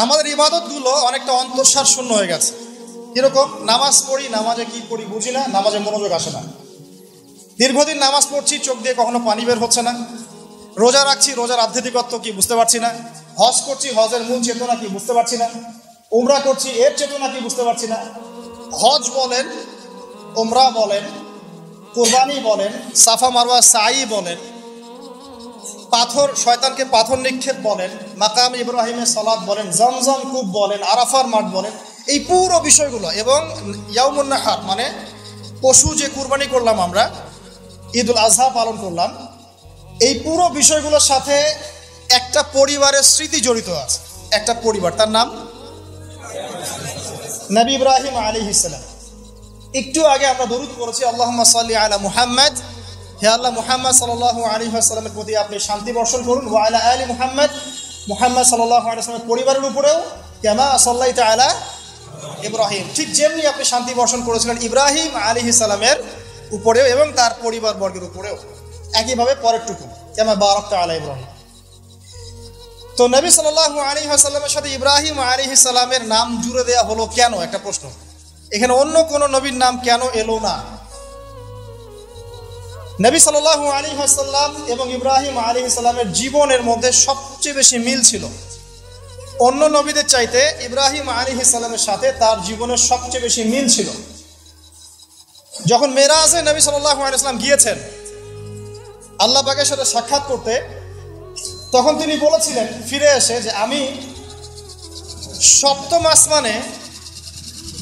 আমাদের ইবাদতগুলো অনেকটা অন্তঃসার শূন্য হয়ে গেছে। কিরকম? নামাজ পড়ি, নামাজে কি পড়ি বুঝি না, নামাজে মনোযোগ আসে না। দীর্ঘদিন নামাজ পড়ছি, চোখ দিয়ে কখনো পানি বের হচ্ছে না। রোজা রাখছি, রোজার আধ্যাত্মিকত্ব কি বুঝতে পারছি না। হজ করছি, হজের মূল চেতনা কি বুঝতে পারছি না। উমরা করছি, এর চেতনা কি বুঝতে পারছি না। হজ বলেন, উমরা বলেন, কুরবানি বলেন, সাফা মারওয়া সাই বলেন, পাথর, শয়তানকে পাথর নিক্ষেপ বলেন, মাকাম ইব্রাহিমের সালাত বলেন, জমজম কূপ বলেন, আরাফার মাঠ বলেন, এই পুরো বিষয়গুলো, এবং ইয়াউমুন নাহার মানে পশু যে কুরবানি করলাম আমরা, ঈদুল আজহা পালন করলাম, এই পুরো বিষয়গুলোর সাথে একটা পরিবারের স্মৃতি জড়িত আছে। একটা পরিবার, তার নাম নবী ইব্রাহিম আলাইহিস সালাম। একটু আগে আমরা দরুদ পড়েছি, আল্লাহুম্মা সাল্লি আলা মুহাম্মাদ, হে আল্লাহ মুহাম্মদ সাল্লাল্লাহু আলাইহি ওয়াসাল্লামের প্রতি আপনি শান্তি বর্ষণ করুন। ওয়া আলা আলি মুহাম্মদ, মুহাম্মদ সাল্লাল্লাহু আলাইহি ওয়াসাল্লামের পরিবারের উপরেও, কামা সাল্লাইতা আলা ইব্রাহিম, ঠিক যেমনি আপনি শান্তি বর্ষণ করেছিলেন ইব্রাহিম আলাইহিস সালামের উপরেও এবং তার পরিবার বর্গের উপরেও, একইভাবে পরেরটুকু, কামা বারাকতা আলা ইব্রাহিম। তো নবী সাল্লাল্লাহু আলাইহি ওয়াসাল্লামের সাথে ইব্রাহিম আলাইহিস সালামের নাম জুড়ে দেওয়া হলো কেন? একটা প্রশ্ন। এখানে অন্য কোন নবীর নাম কেন এলো না? নবী সাল্লাল্লাহু আলাইহি ওয়াসাল্লাম এবং ইব্রাহিম আলাইহিস সালামের জীবনের মধ্যে সবচেয়ে বেশি মিল ছিল। অন্য নবীদের চাইতে ইব্রাহিম আলাইহিস সালামের সাথে তার জীবনের সবচেয়ে বেশি মিল ছিল। যখন মেরাজে নবী সাল্লাল্লাহু আলাইহি ওয়াসাল্লাম গিয়েছেন আল্লাহ পাকের সাথে সাক্ষাৎ করতে, তখন তিনি বলেছিলেন ফিরে এসে যে আমি সপ্তম আসমানে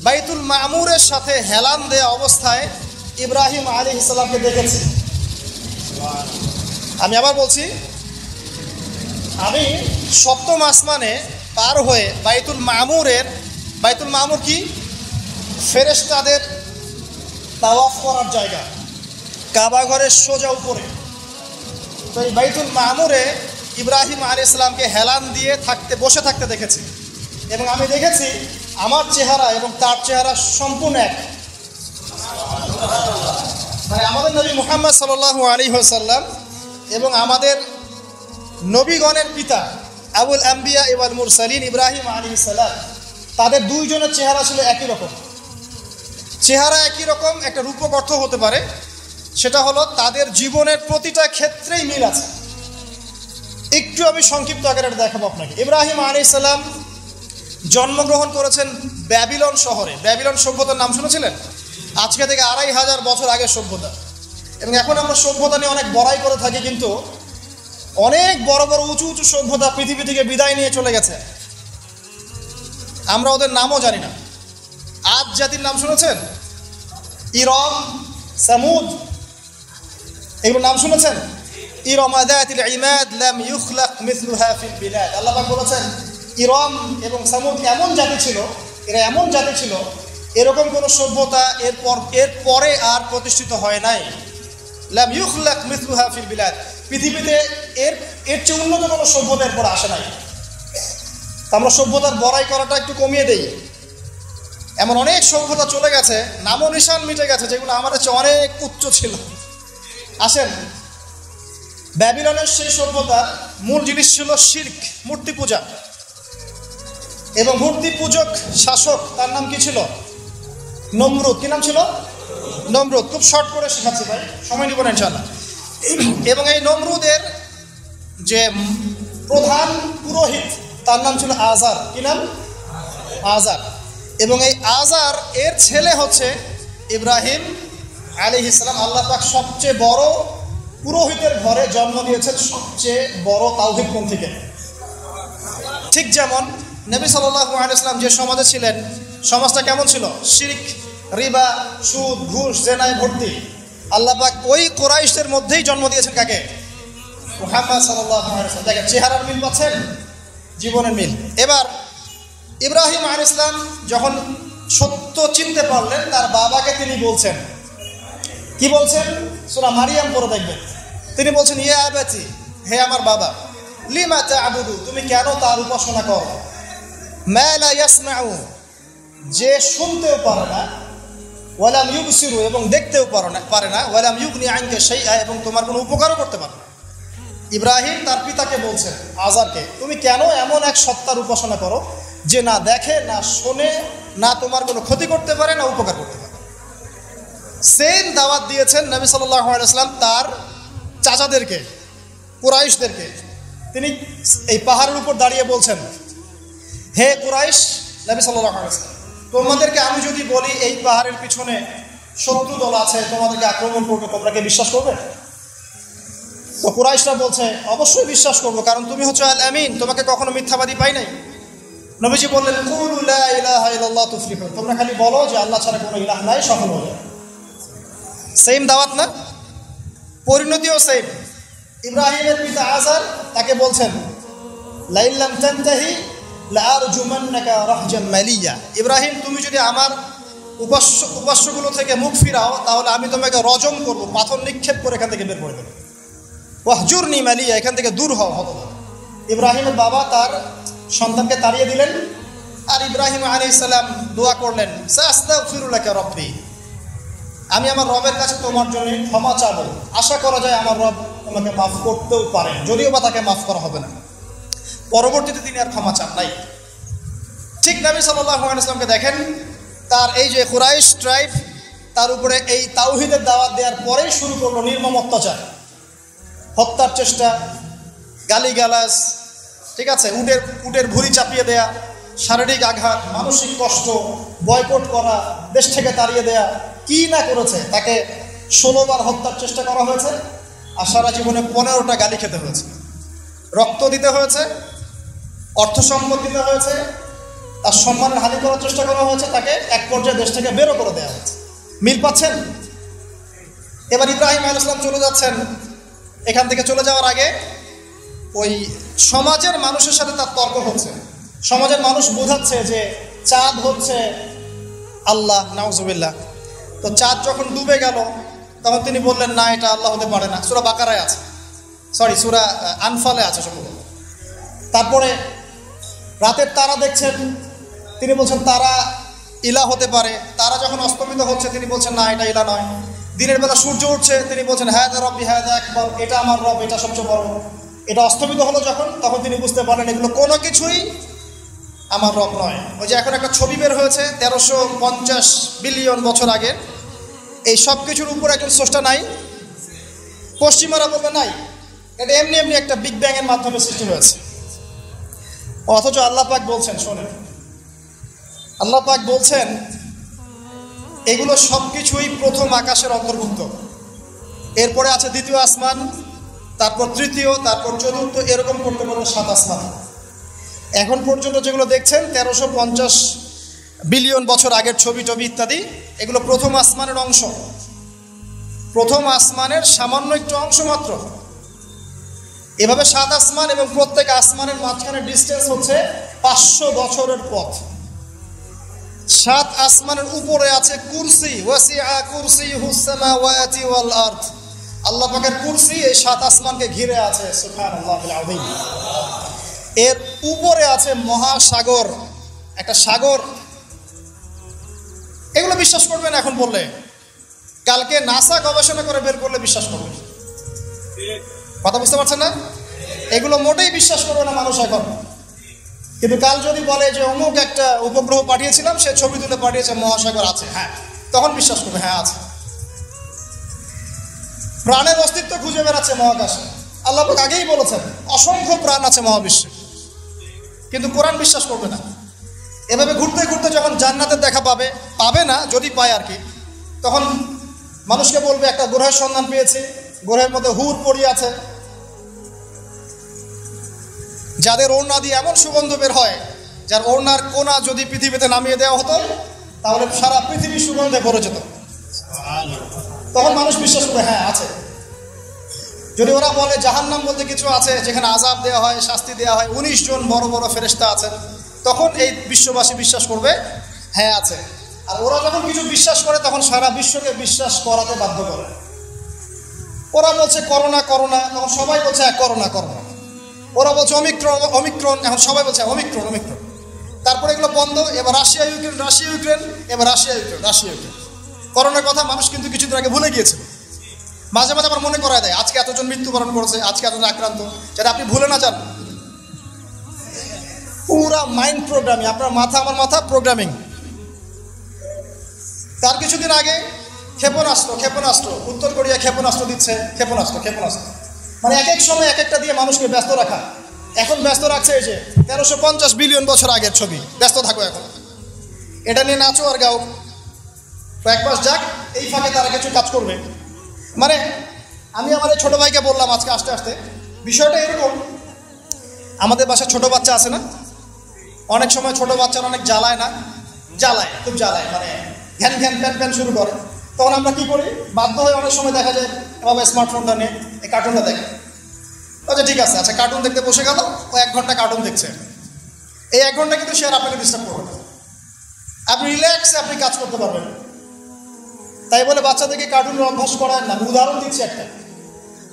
বাইতুল মামুরের সাথে হেলান দেয়া অবস্থায় ইব্রাহিম আলাইহিস সালামকে দেখেছি। আমি আবার বলছি, আমি সপ্তম আসমানে পার হয়ে বাইতুল মামুর কি? ফেরেশতাদের তাওয়াফ করার জায়গা, কাবা ঘরের সোজা উপরে। তো এই বাইতুল মামুরে ইব্রাহিম আলাইহিস সালামকে হেলান দিয়ে বসে থাকতে দেখেছি, এবং আমি দেখেছি আমার চেহারা এবং তার চেহারা সম্পূর্ণ এক। মানে আমাদের নবী মুহাম্মদ সাল্লাল্লাহু আলাইহি ওয়াসাল্লাম এবং আমাদের নবীগণের পিতা আবুল আম্বিয়া ওয়াল মুরসালিন ইব্রাহিম আলাইহিস সালাম, তাদের দুইজনের চেহারা ছিল একই রকম। চেহারা একই রকম, একটা রূপক অর্থ হতে পারে, সেটা হলো তাদের জীবনের প্রতিটা ক্ষেত্রেই মিল আছে। একটু আমি সংক্ষিপ্ত আকারে দেখাবো আপনাকে। ইব্রাহিম আলাইহিস সালাম জন্মগ্রহণ করেছেন ব্যাবিলন শহরে। ব্যাবিলন সভ্যতার নাম শুনেছিলেন? আজকে থেকে 2500 বছর আগের সভ্যতা। এবং এখন আমরা সভ্যতা নিয়ে অনেক বড়াই করে থাকি, কিন্তু অনেক বড় বড় উঁচু উঁচু সভ্যতা পৃথিবী থেকে বিদায় নিয়ে চলে গেছে, আমরা ওদের নামও জানি না। আদ জাতির নাম শুনেছেন? ইরম, সামুদ, এগুলোর নাম শুনেছেন? ইরম যাতিল ইমাদ লাম ইখলাক মিসলুহা ফিল বিলাদ। আল্লাহ পাক বলেছেন ইরম এবং সামুদ এমন জাতি ছিল, এরা এমন জাতি ছিল, এরকম কোনো সভ্যতা এর পরে আর প্রতিষ্ঠিত হয় নাই। লাম ইখলাক মিসলুহা ফিল বিলাদ, পৃথিবীতে এর চেয়ে উন্নত কোনো সভ্যতা এরপর আসে নাই। আমরা সভ্যতার বড়াই করাটা একটু কমিয়ে দেই। এমন অনেক সভ্যতা চলে গেছে, নামও নিশান মিটে গেছে, যেগুলো আমাদের চেয়ে অনেক উচ্চ ছিল। আসেন, ব্যাবিলনের সেই সভ্যতার মূল জিনিস ছিল শিরক, মূর্তি পূজা, এবং মূর্তি পূজক শাসক, তার নাম কি ছিল? নমরুদ। কি নাম ছিল? নমরুদ। খুব শর্ট করে শেখাচ্ছি ভাই, সময় নিব না ইনশাআল্লাহ। এবং এই নমরুদের যে প্রধান পুরোহিত, তার নাম ছিল আজার। কি নাম? আজার। এবং এই আজার এর ছেলে হচ্ছে ইব্রাহিম আলাইহিস সালাম। আল্লাহ পাক সবচেয়ে বড় পুরোহিতের ঘরে জন্ম দিয়েছেন সবচেয়ে বড় তাওহীদপন্থীকে। ঠিক যেমন নবী সাল্লাল্লাহু আলাইহি ওয়াসাল্লাম যে সমাজে ছিলেন, সমাজটা কেমন ছিল? শিরক, রিবা, সুদ, ঘুষ, জেনায় ভর্তি। আল্লাহ পাক ওই কুরাইশদের মধ্যেই জন্ম দিয়েছেন কাকে? মুহাম্মদ সাল্লাল্লাহু আলাইহি ওয়াসাল্লাম। দেখেন চেহারার মিল পাচ্ছেন, জীবনের মিল। এবার ইব্রাহিম আলাইহিস সালাম যখন সত্য চিনতে পারলেন, তার বাবাকে তিনি বলছেন, কি বলছেন? সূরা মারিয়াম পড়ে দেখবেন। তিনি বলছেন ইয়া আবাতি, হে আমার বাবা, লিমা তা'বুদু, তুমি কেন তার উপাসনা করো? মা লা ইয়াসমাউ, যে শুনতেও পারে না, ওয়ালাম ইউবসিরু, এবং দেখতেও পারে না, ওয়ালাম ইউগনি আনকা শাইআ, এবং তোমার কোনো উপকারও করতে পারে না। ইব্রাহিম তার পিতাকে বলছেন, আজারকে, তুমি কেন এমন এক সত্তার উপাসনা করো যে না দেখে, না শোনে, না তোমার কোনো ক্ষতি করতে পারে, না উপকার করতে পারে। সেম দাওয়াত দিয়েছেন নবী সাল্লাল্লাহু আলাইহি ওয়াসাল্লাম তার চাচাদেরকে, কুরাইশদেরকে। তিনি এই পাহাড়ের উপর দাঁড়িয়ে বলছেন, হে কুরাইশ, নবী সাল্লাল্লাহু আলাইহি ওয়াসাল্লাম, তোমাদেরকে আমি যদি বলি এই পাহাড়ের পিছনে শত্রু দল আছে, তোমাদেরকে আক্রমণ করবে, তোমরা কি বিশ্বাস করবে? তো কুরাইশরা বলছে, অবশ্যই বিশ্বাস করবো, কারণ তুমি হচ্ছে আল আমিন, তোমাকে কখনো মিথ্যাবাদী পাই নাই। নবীজি বললেন, কুলু লা ইলাহা ইল্লাল্লাহ তুফলিহুন, তোমরা খালি বলো যে আল্লাহ ছাড়া কোনো ইলাহ নাই, সফল হয়ে যাবে। সেম দাওয়াত না? পরিণতিও সেম। ইব্রাহিমের পিতা আজার তাকে বলছেন, লাইল্লাম তানতাহি লাআরজুমান্নাকা রাহজাম মালিয়া, ইব্রাহিম তুমি যদি আমার উপাস্যগুলো থেকে মুখ ফিরাও তাহলে আমি তোমাকে রজম করব, পাথর নিক্ষেপ করে এখান থেকে বের করে দেবো। ওয়াহজুরনি মালিয়া, এখান থেকে দূর হও হতো। ইব্রাহিমের বাবা তার সন্তানকে তাড়িয়ে দিলেন, আর ইব্রাহিম আলাইহিস সালাম দোয়া করলেন, সাস্তাগফিরু লাকা রব্বি, আমি আমার রবের কাছে তোমার জন্য ক্ষমা চাবো, আশা করা যায় আমার রব তোমাকে মাফ করতেও পারেন, যদিও বা তাকে মাফ করা হবে না। পরবর্তীতে তিনি আর ক্ষমা চান নাই। ঠিক নবী সাল্লাল্লাহু আলাইহি ওয়াসাল্লামকে দেখেন, তার এই যে কুরাইশ ট্রাইব, তার উপরে এই তাওহীদের দাওয়াত দেওয়ার পরেই শুরু করলো নির্মম অত্যাচার, হত্যার চেষ্টা, গালিগালাজ, ঠিক আছে, উটের ভুঁড়ি চাপিয়ে দেয়া, শারীরিক আঘাত, মানসিক কষ্ট, বয়কট করা, দেশ থেকে তাড়িয়ে দেয়া, কি না করেছে। তাকে 16 বার হত্যার চেষ্টা করা হয়েছে, আর সারা জীবনে 15টা গালি খেতে হয়েছে, রক্ত দিতে হয়েছে, অর্থ সম্পদ দিতে হয়েছে, তার সম্মানের হানি করার চেষ্টা করা হয়েছে, তাকে এক পর্যায়ে দেশ থেকে বেরো করে দেওয়া হয়েছে। মিল পাচ্ছেন? এবার ইব্রাহিম আলাইহিস সালাম চলে যাচ্ছেন, এখান থেকে চলে যাওয়ার আগে ওই সমাজের মানুষের সাথে তার তর্ক হচ্ছে। সমাজের মানুষ বোঝাচ্ছে যে চাঁদ হচ্ছে আল্লাহ, নাউজুবিল্লাহ। তো চাঁদ যখন ডুবে গেল তখন তিনি বললেন, না, এটা আল্লাহ হতে পারে না। সূরা বাকারায় আছে, সূরা আনফালে আছে সম্ভবত। তারপরে রাতের তারা দেখছেন, তিনি বলছেন তারা ইলাহ হতে পারে। তারা যখন অস্তমিত হচ্ছে তিনি বলছেন, না, এটা ইলাহ নয়। দিনের বেলা সূর্য উঠছে, তিনি বলছেন, হায়দা রব্বি হায়দা আকবার, এটা আমার রব, এটা সবচেয়ে বড়। এটা অস্তমিত হলো যখন, তখন তিনি বুঝতে পারলেন এগুলো কোনো কিছুই আমার রব নয়। ওই যে এখন একটা ছবি বের হয়েছে 1350 বিলিয়ন বছর আগে, এই সব কিছুর উপর একজন স্রষ্টা নাই, পশ্চিমারা বলবে নাই, এটা এমনি এমনি একটা বিগ ব্যাং এর মাধ্যমে সৃষ্টি হয়েছে। অথচ আল্লাহ পাক বলছেন, শোনেন, আল্লাহ পাক বলছেন এগুলো সব কিছুই প্রথম আকাশের অন্তর্ভুক্ত, এরপরে আছে দ্বিতীয় আসমান, তারপর তৃতীয়, তারপর চতুর্থ, এরকম করতে করতে 7 আসমান। এখন পর্যন্ত যেগুলো দেখছেন 1350 বিলিয়ন বছর আগের ছবি টবি ইত্যাদি, এগুলো প্রথম আসমানের অংশ, প্রথম আসমানের সামান্য একটু অংশ মাত্র। এভাবে 7 আসমান, এবং প্রত্যেক আসমানের মাঝখানে ডিস্টেন্স হচ্ছে 500 বছরের পথ। 7 আসমানের উপরে আছে কুরসি, ওয়াসিআ কুরসিয়ুহুস সামাওয়াতি ওয়াল আরদ, আল্লাহ পাকের কুরসি এই 7 আসমানকে ঘিরে আছে, সুবহানাল্লাহিল আযীম। এর উপরে আছে মহাসাগর, একটা সাগর। এগুলো বিশ্বাস করবেন এখন বললে, কালকে নাসা গবেষণা করে বের করলে বিশ্বাস করবে। কথা বুঝতে পারছেন না? এগুলো মোটেই বিশ্বাস করবে না মানুষ এখন। কিন্তু কাল যদি বলে যে অমুক একটা উপগ্রহ পাঠিয়েছিলাম, সে ছবি তুলে পাঠিয়েছে, মহাসাগর আছে, হ্যাঁ, তখন বিশ্বাস করবে, হ্যাঁ আছে। প্রাণের অস্তিত্ব খুঁজে বেড়াচ্ছে মহাকাশে, আল্লাহ পাক আগেই বলেছেন অসংখ্য প্রাণ আছে মহাবিশ্বে, কিন্তু কোরআন বিশ্বাস করবে না। এভাবে ঘুরতে ঘুরতে যখন জান্নাতের দেখা পাবে না, যদি পায় আর কি, তখন মানুষকে বলবে একটা গ্রহের সন্ধান পেয়েছে, গ্রহের মধ্যে হুর পড়িয়ে আছে, যাদের ওড়না দিয়ে এমন সুগন্ধ বের হয়, যার ওড়নার কোনা যদি পৃথিবীতে নামিয়ে দেওয়া হতো তাহলে সারা পৃথিবী সুগন্ধে ভরে যেত। তখন মানুষ বিশ্বাস করে, হ্যাঁ আছে। যদি ওরা বলে জাহান্নাম বলতে কিছু আছে, যেখানে আযাব দেওয়া হয়, শাস্তি দেওয়া হয়, 19 জন বড় বড় ফেরেশতা আছেন, তখন এই বিশ্ববাসী বিশ্বাস করবে, হ্যাঁ আছে। আর ওরা যখন কিছু বিশ্বাস করে তখন সারা বিশ্বকে বিশ্বাস করাতে বাধ্য করে। ওরা বলছে করোনা, তখন সবাই বলছে করোনা। ওরা বলছে অমিক্রন, এখন সবাই বলছে অমিক্রন। তারপরে এগুলো বন্ধ, এবার রাশিয়া ইউক্রেন, এবার রাশিয়া ইউক্রেন। করোনার কথা মানুষ কিন্তু কিছুদিন আগে ভুলে গিয়েছিল। মাঝে মাঝে আমার মনে করায় দেয় আজকে এতজন মৃত্যুবরণ করেছে, আজকে এতজন আক্রান্ত, যেটা আপনি ভুলে না যান। পুরা মাইন্ড প্রোগ্রামিং, আপনার মাথা আমার মাথা প্রোগ্রামিং। তার কিছুদিন আগে ক্ষেপণাস্ত্র উত্তর কোরিয়া ক্ষেপণাস্ত্র দিচ্ছে, ক্ষেপণাস্ত্র মানে এক এক সময় এক একটা দিয়ে মানুষকে ব্যস্ত রাখা। এখন ব্যস্ত রাখছে এই যে 1350 বিলিয়ন বছর আগের ছবি, ব্যস্ত থাকো এখন, এটা নিয়ে নাচো আর গাও। কয়েক মাস যাক, এই ফাঁকে তারা কিছু কাজ করবে। মানে আমি আমার ছোট ভাইকে বললাম আজকে আসতে আসতে, বিষয়টা এরকম, আমাদের বাসায় ছোট বাচ্চা আছে না, অনেক সময় ছোট বাচ্চারা অনেক খুব জ্বালায়, মানে ঘ্যান প্যান শুরু করে। তখন আমরা কি করি, বাধ্য হয়ে অনেক সময় দেখা যায় বাবা স্মার্টফোনটা নিয়ে এই কার্টুনটা দেখে। আচ্ছা ঠিক আছে, আচ্ছা কার্টুন দেখতে বসে গেল, ও 1 ঘন্টা কার্টুন দেখছে। এই 1 ঘন্টা কিন্তু সে আর আপনাকে ডিস্টার্ব করবে না, আপনি রিল্যাক্সে আপনি কাজ করতে পারবেন। তাই বলে বাচ্চাদেরকে কার্টুন অভ্যাস করায় না, আমি উদাহরণ দিচ্ছি একটা।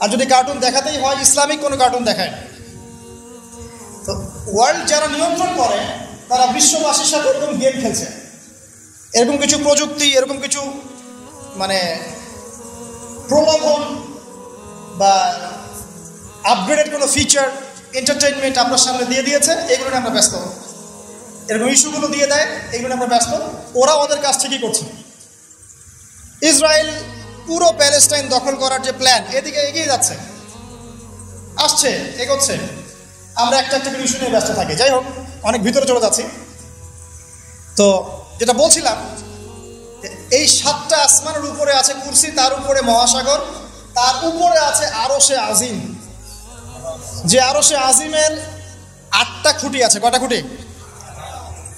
আর যদি কার্টুন দেখাতেই হয়, ইসলামিক কোনো কার্টুন দেখায় না। তো ওয়ার্ল্ড যারা নিয়ন্ত্রণ করে তারা বিশ্ববাসীর সাথে এরকম গেম খেলছে, এরকম কিছু প্রযুক্তি, এরকম কিছু মানে প্রলোভন বা আপগ্রেডেড কোনো ফিচার, এন্টারটেইনমেন্ট আপনার সামনে দিয়ে দিয়েছে, এগুলো নিয়ে আমরা ব্যস্ত। এরকম ইস্যুগুলো দিয়ে দেয়, এগুলো নিয়ে আমরা ব্যস্ত। ওরা ওদের কাজ ঠিকই করছে। ইসরায়েল পুরো প্যালেস্টাইন দখল করার যে প্ল্যান, এদিকে এগিয়ে যাচ্ছে, এগোচ্ছে। আমরা একটা করে ইস্যু নিয়ে ব্যস্ত থাকি। যাই হোক, অনেক ভিতরে চলে যাচ্ছি। তো যেটা বলছিলাম, এই 7টা আসমানের উপরে আছে কুরসি, তার উপরে মহাসাগর, তার উপরে আছে আরশে আজিম। যে আরশে আজিমের 8টা খুঁটি আছে। কয়টা খুঁটি?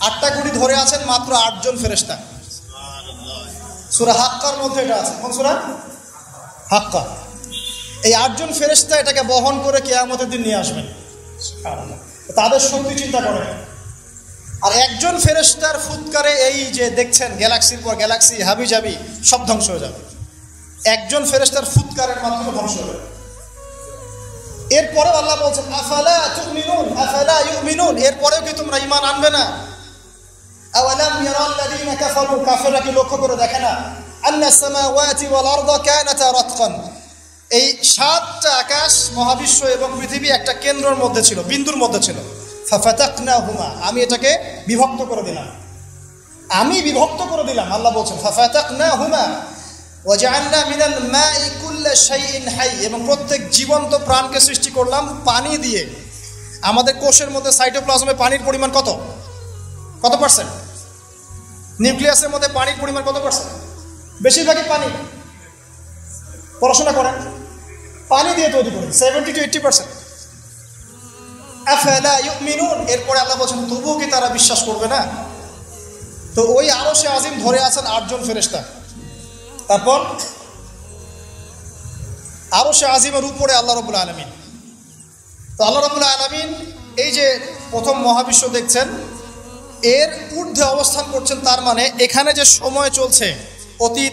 8টা খুঁটি ধরে আছেন মাত্র 8 জন ফেরেশতা। সূরা হাক্কার মধ্যে এটা আছে। কোন সূরা? হাক্কা। এই 8 জন ফেরেশতা এটাকে বহন করে কিয়ামতের দিন নিয়ে আসবেন। তাদের শক্তি চিন্তা করেন। আর একজন ফেরেশতার ফুৎকারে এই যে দেখছেন গ্যালাক্সির পর গ্যালাক্সি হাবিজাবি সব ধ্বংস হয়ে যাবে। একজন ফেরেশতার ফুৎকারের মাধ্যমে ধ্বংস হবে। এরপরে আল্লাহ বলছেন আফালা ইউমিনুন, এরপরেও কি তোমরা ঈমান আনবে না? আওয়ালাম ইয়ারাল্লাযীনা কাফারু, কাফেররা কি লক্ষ্য করে দেখে না? আন্নাস সামাওয়াতি ওয়াল আরদা কানাতা রাতকান, এই 7টা আকাশ, মহাবিশ্ব এবং পৃথিবী একটা কেন্দ্রের মধ্যে ছিল, বিন্দুর মধ্যে ছিল। ফাফাতাকনাহুমা, আমি এটাকে বিভক্ত করে দিলাম, আল্লাহ বলছেন ফাফাতাকনাহুমা ওয়াজআলনা মিনাল মাই কুল্লা শাইইন হাই, এবং প্রত্যেক জীবন্ত প্রাণকে সৃষ্টি করলাম পানি দিয়ে। আমাদের কোষের মধ্যে সাইটোপ্লাজমে পানির পরিমাণ কত পার্সেন্ট? নিউক্লিয়াসের মধ্যে পানির পরিমাণ কত পার্সেন্ট? বেশিরভাগই পানি। পড়াশোনা করেন, পানি দিয়ে তৈরি করেন 70 to 80%। আফালা ইউমিনুন, এরপরে আল্লাহ বলছেন তবুও কি তারা বিশ্বাস করবে না? তো ওই আরশে আজিম ধরে আছেন 8 জন ফেরেশতা। তারপর আরশে আজিমের উপরে আল্লাহ রাব্বুল আলামিন। তো আল্লাহ রাব্বুল আলামিন এই যে প্রথম মহাবিশ্ব দেখছেন, এর ঊর্ধ্বে অবস্থান করছেন। তার মানে এখানে যে সময় চলছে, অতীত,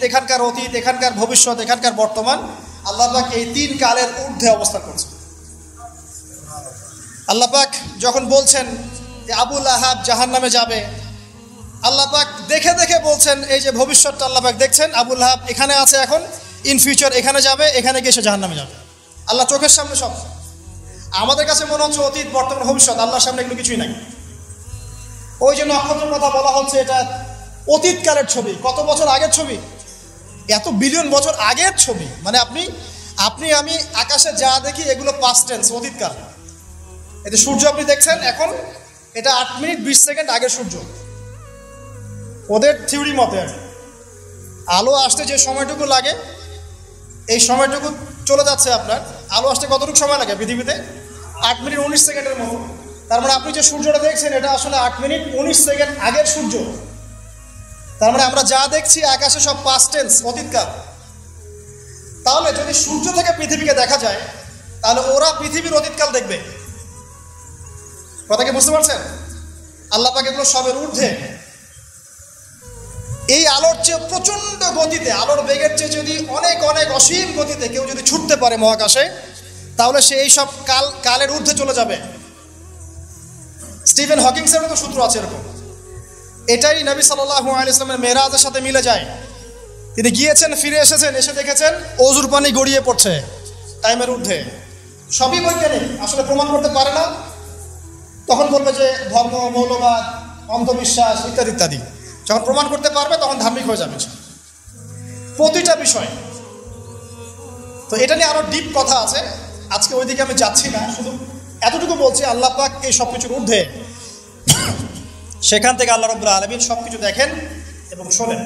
এখানকার ভবিষ্যৎ, এখানকার বর্তমান, আল্লাহ পাক এই 3 কালের ঊর্ধ্বে অবস্থান করছেন। আল্লাহ পাক যখন বলছেন যে আবু লাহাব জাহান্নামে যাবে, আল্লাহ পাক দেখে দেখে বলছেন এই যে ভবিষ্যৎটা আল্লাহ পাক দেখছেন, আবু লাহাব এখানে আছে, এখন ইন ফিউচার এখানে যাবে, এখানে গিয়ে সে জাহান্নামে যাবে। আল্লাহ চোখের সামনে সব। আমাদের কাছে মনে হচ্ছে অতীত, বর্তমান, ভবিষ্যৎ, আল্লাহর সামনে এগুলো কিছুই নাই। ওই যে নক্ষত্রের কথা বলা হচ্ছে, এটা অতীতকালের ছবি, কত বছর আগের ছবি, এত বিলিয়ন বছর আগের ছবি। মানে আপনি আমি আকাশে যা দেখি এগুলো পাস্ট টেন্স, অতীতকাল। এতে সূর্য আপনি দেখছেন, এখন এটা 8 মিনিট 20 সেকেন্ড আগের সূর্য। ওদের থিওরি মতে আলো আসতে যে সময়টুকু লাগে, এই সময়টুকু চলে যাচ্ছে আপনার। আলো আসতে কতটুকু সময় লাগে পৃথিবীতে? 8 মিনিট 19 সেকেন্ডের মতো। তার মানে আপনি যে সূর্যটা দেখছেন, এটা আসলে 8 মিনিট 19 সেকেন্ড আগের সূর্য। তার মানে আমরা যা দেখছি আকাশে সব পাস্ট টেন্স, অতীতকাল। তাহলে যদি সূর্য থেকে পৃথিবীকে দেখা যায়, তাহলে ওরা পৃথিবীর অতীতকাল দেখবে। কথা কি বুঝতে পারছেন? আল্লাহ পাক এগুলো সবের ঊর্ধ্বে। এই আলোর চেয়ে প্রচন্ড গতিতে, আলোর বেগের চেয়ে যদি অনেক অনেক অসীম গতিতে কেউ যদি ছুটতে পারে মহাকাশে, তাহলে সে এই সব কালের ঊর্ধ্বে চলে যাবে। স্টিফেন হকিংসের মতো সূত্র আছে এরকম। এটাই নবী সাল্লাল্লাহু আলাইহি ওয়াসাল্লামের মেরাজের সাথে মিলে যায়। তিনি গিয়েছেন, ফিরে এসেছেন, এসে দেখেছেন অজুর পানি গড়িয়ে পড়ছে টাইমের ঊর্ধ্বে। সবই বৈজ্ঞানিক, আসলে প্রমাণ করতে পারে না। তখন বলবে যে ধর্ম, মৌলবাদ, অন্ধবিশ্বাস ইত্যাদি ইত্যাদি। যখন প্রমাণ করতে পারবে তখন ধার্মিক হয়ে যাবে প্রতিটা বিষয়। তো এটা নিয়ে আরো ডিপ কথা আছে, আজকে ওইদিকে আমি যাচ্ছি না, শুধু এতটুকু বলছি আল্লাহ পাক এই সব কিছুর ঊর্ধ্বে, সেখান থেকে আল্লাহ রাব্বুল আলামিন সবকিছু দেখেন এবং শোনেন।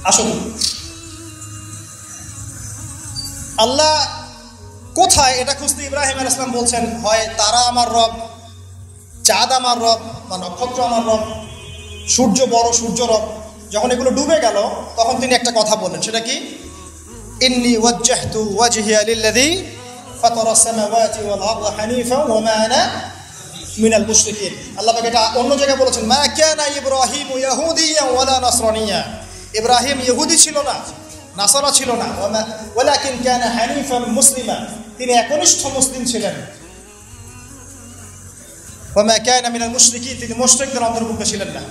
আসুন, আল্লাহ কোথায় এটা খুঁজতে ইব্রাহিম আলাইহিস সালাম বলছেন, হয় তারা আমার রব, চাঁদ আমার রব বা নক্ষত্র আমার রব, সূর্য বড় সূর্য রব। যখন এগুলো ডুবে গেল তখন তিনি একটা কথা বললেন, সেটা কি? ইন্নী ওয়াজ্জাহতু ওয়াজহিয়া লিল্লাযী ফাতারাস সামাওয়াতি ওয়াল আরদা হানিফা ওয়া মা আনা মিনাল মুশরিকিন। আল্লাহ পাক এটা অন্য জায়গায় বলেছেন, মা কানা ইব্রাহিমু ইয়াহুদিয়্যা ওয়ালা নাসরানিয়্যা। ইব্রাহিম ইহুদি ছিল না, নাসারা ছিল না, ওয়ালাকিন কানা হানিফান মুসলিমা, তিনি একনিষ্ঠ মুসলিম ছিলেন। ওয়া মা কানা মিনাল মুশরিকিন, তিনি মুশরিকদের অন্তর্ভুক্ত ছিলেন না।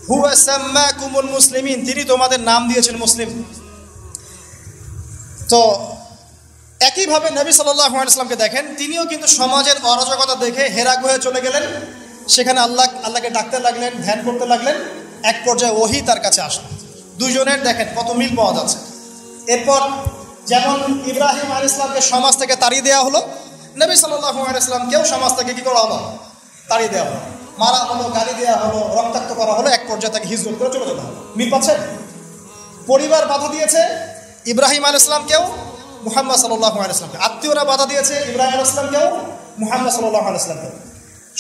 হুয়া সাম্মাকুমুল মুসলিমিন, তিনি তোমাদের নাম দিয়েছেন মুসলিম। তো একইভাবে নবী সাল্লাল্লাহু আলাইহি ওয়াসাল্লামকে দেখেন, তিনিও কিন্তু সমাজের অরাজকতা দেখে হেরা গুহে চলে গেলেন, সেখানে আল্লাহকে ডাকতে লাগলেন, ধ্যান করতে লাগলেন। এক পর্যায়ে ওহী তার কাছে আসলো। দুজনের দেখেন কত মিল পাওয়া যাচ্ছে। এরপর যেমন ইব্রাহিম আলাইহিস সালামকে সমাজ থেকে তাড়িয়ে দেওয়া হলো, নবী সাল্লাল্লাহু আলাইহি ওয়াসাল্লামকেও সমাজ থেকে কি করা হলো? তাড়িয়ে দেওয়া হলো, মারা হলো, গালি দেওয়া হলো, রক্তাক্ত করা হলো। এক পর্যায়ে তাকে হিজরত করে চলে যেতে হলো। মিল পাচ্ছেন? পরিবার বাধা দিয়েছে ইব্রাহিম আলাইহিস সালামকেও, মুহাম্মদ সাল্লাল্লাহু আলাইহি ওয়াসাল্লামকে। আত্মীয়রা বাধা দিয়েছে ইব্রাহিম আলাইহিস সালামকেও, মুহাম্মদ সাল্লাল্লাহু আলাইহি ওয়াসাল্লামকেও।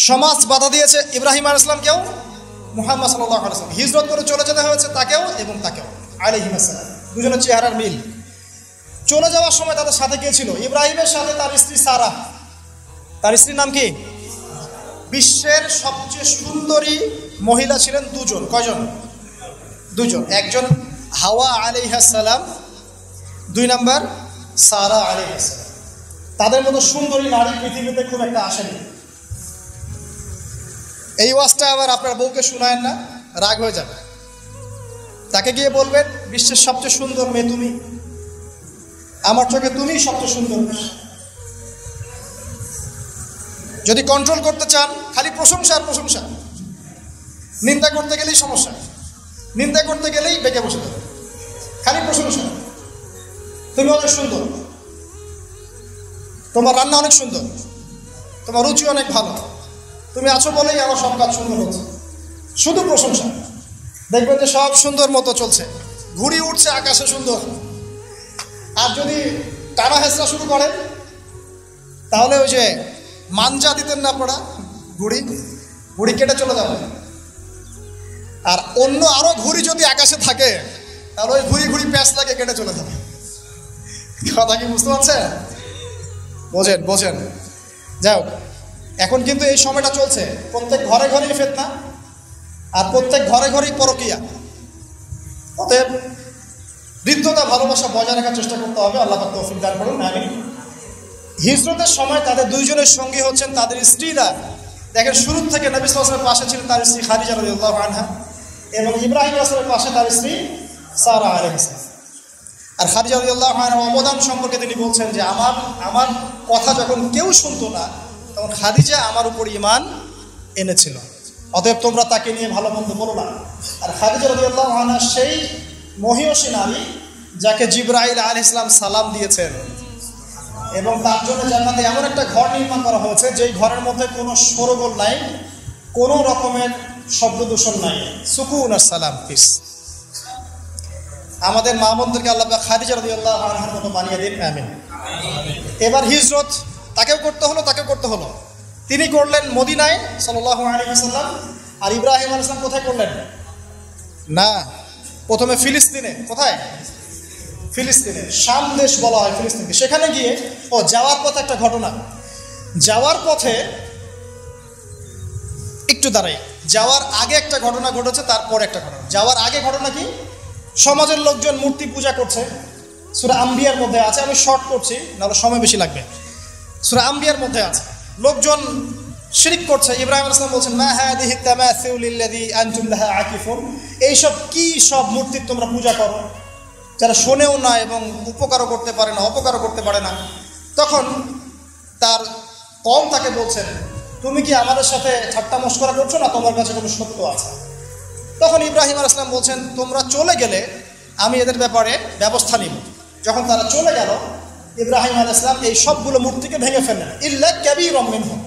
সমাজ বাধা দিয়েছে ইব্রাহিম আলাইহিস সালামকেও, মুহাম্মদ সাল্লাল্লাহু আলাইহি ওয়াসাল্লাম। হিজরত করে চলে যেতে হয়েছে তাকেও এবং তাকেও আলাইহিস সালাম। দুজনের চেহারার মিল। চলে যাওয়ার সময় তাদের সাথে কে ছিল? ইব্রাহিমের সাথে তার স্ত্রী সারা। তার স্ত্রীর নাম কি? বিশ্বের সবচেয়ে সুন্দরী মহিলা ছিলেন দুজন। কয়জন? দুজন। একজন হাওয়া আলাইহিস সালাম, দুই নাম্বার সারা আলাইহিস সালাম। তাদের মতো সুন্দরী নারী পৃথিবীতে খুব একটা আসেনি। এই ওয়াজটা আবার আপনার বউকে শোনায়েন না, রাগ হয়ে যাবে। তাকে গিয়ে বলবেন, বিশ্বের সবচেয়ে সুন্দর মেয়ে তুমি, আমার চোখে তুমিই সবচেয়ে সুন্দর। যদি কন্ট্রোল করতে চান, খালি প্রশংসা আর প্রশংসা। নিন্দা করতে গেলেই সমস্যা, নিন্দা করতে গেলেই বেঁকে বসে যাবে। খালি প্রশংসা, তুমি অনেক সুন্দর, তোমার রান্না অনেক সুন্দর, তোমার রুচি অনেক ভালো, তুমি আছো বলেই আমার সব কাজ সুন্দর হচ্ছে। শুধু প্রশংসা, দেখবেন যে সব সুন্দর মতো চলছে, ঘুড়ি উঠছে আকাশে সুন্দর। আর যদি টানা হেঁচড়া শুরু করে, তাহলে ওই যে মাঞ্জা দিতেন না আপনারা, ঘুড়ি কেটে চলে যাবে। আর অন্য আরো ঘুড়ি যদি আকাশে থাকে, তাহলে ওই ঘুড়ি প্যাঁচ লাগে কেটে চলে যাবে। কথা কি বুঝতে পারছেন? বোঝেন। যাই হোক, এখন কিন্তু এই সময়টা চলছে, প্রত্যেক ঘরে ঘরেই ফিতনা, আর প্রত্যেক ঘরে ঘরেই পরকীয়া। অতএব হৃদ্যতা, ভালোবাসা বজায় রাখার চেষ্টা করতে হবে। আল্লাহ পাক তৌফিক দান করুন, আমিন। হিজরতের সময় তাদের দুইজনের সঙ্গী হচ্ছেন তাদের স্ত্রীরা। দেখেন, শুরু থেকে নবী সাল্লাল্লাহু আলাইহি ওয়াসাল্লামের পাশে ছিলেন তার স্ত্রী খাদিজা রাদিয়াল্লাহু আনহা, এবং ইব্রাহিম আলাইহিস সালামের পাশে তার স্ত্রী সারা আলাইহিস সালাম। আর খাদিজা রাদিয়াল্লাহু আনহা অবদান সম্পর্কে তিনি বলছেন যে আমার কথা যখন কেউ শুনতো না, তখন খাদিজা আমার উপর ঈমান এনেছিল। অতএব তোমরা তাকে নিয়ে ভালো মন্দ বলো না। আর খাদিজা রাদিয়াল্লাহু আনহা সেই মহিয়সী নারী যাকে জিবরাইল আলাইহিস সালাম সালাম দিয়েছেন, এবং তার জন্য জান্নাতে এমন একটা ঘর নির্মাণ করা হয়েছে যেই ঘরের মধ্যে কোনো শোরগোল নাই, কোনো রকমের শব্দ দূষণ নাই, সুকুন আর সালাম, পিস। আমাদের মা বোনদেরকে আল্লাহ পাক খাদিজা রাদিয়াল্লাহু আনহার মতো বানিয়ে দিন, আমিন। এবার হিজরত তাকেও করতে হলো। তিনি করলেন মদিনায় সাল্লাল্লাহু আলাইহি ওয়াসাল্লাম, আর ইব্রাহিম আলাইহিস সালাম কোথায় করলেন? না, প্রথমে ফিলিস্তিনে। কোথায়? ফিলিস্তিনে। শাম দেশ বলা হয় ফিলিস্তিনকে। সেখানে গিয়ে যাওয়ার পথে একটা ঘটনা, যাওয়ার পথে একটু দাঁড়াই, যাওয়ার আগে একটা ঘটনা ঘটেছে, তারপর একটা ঘটনা। যাওয়ার আগে ঘটনা কি? সমাজের লোকজন মূর্তি পূজা করছে। সূরা আম্বিয়ার মধ্যে আছে, আমি শর্ট করছি নাহলে সময় বেশি লাগবে। সূরা আম্বিয়ার মধ্যে আছে, লোকজন শিরক করছে। ইব্রাহিম আলাইহিস সালাম বলছেন, মা হাদিহি তামাসিলুল্লাযী আনতুম লাহা আকিফুন, এইসব কি সব মূর্তির তোমরা পূজা করো? যারা শোনেও না এবং উপকারও করতে পারে না, অপকারও করতে পারে না। তখন তার কওম তাকে বলছেন, তুমি কি আমাদের সাথে ঠাট্টা মশকরা করছো না, তোমার কাছে কোনো সত্য আছে? তখন ইব্রাহিম আলাইহিস সালাম বলছেন, তোমরা চলে গেলে আমি এদের ব্যাপারে ব্যবস্থা নিব। যখন তারা চলে গেল, ইব্রাহিম আলাইহিস সালাম এই সবগুলো মূর্তিকে ভেঙে ফেললেন, ইল্লা কাবীরাম মিনহুম,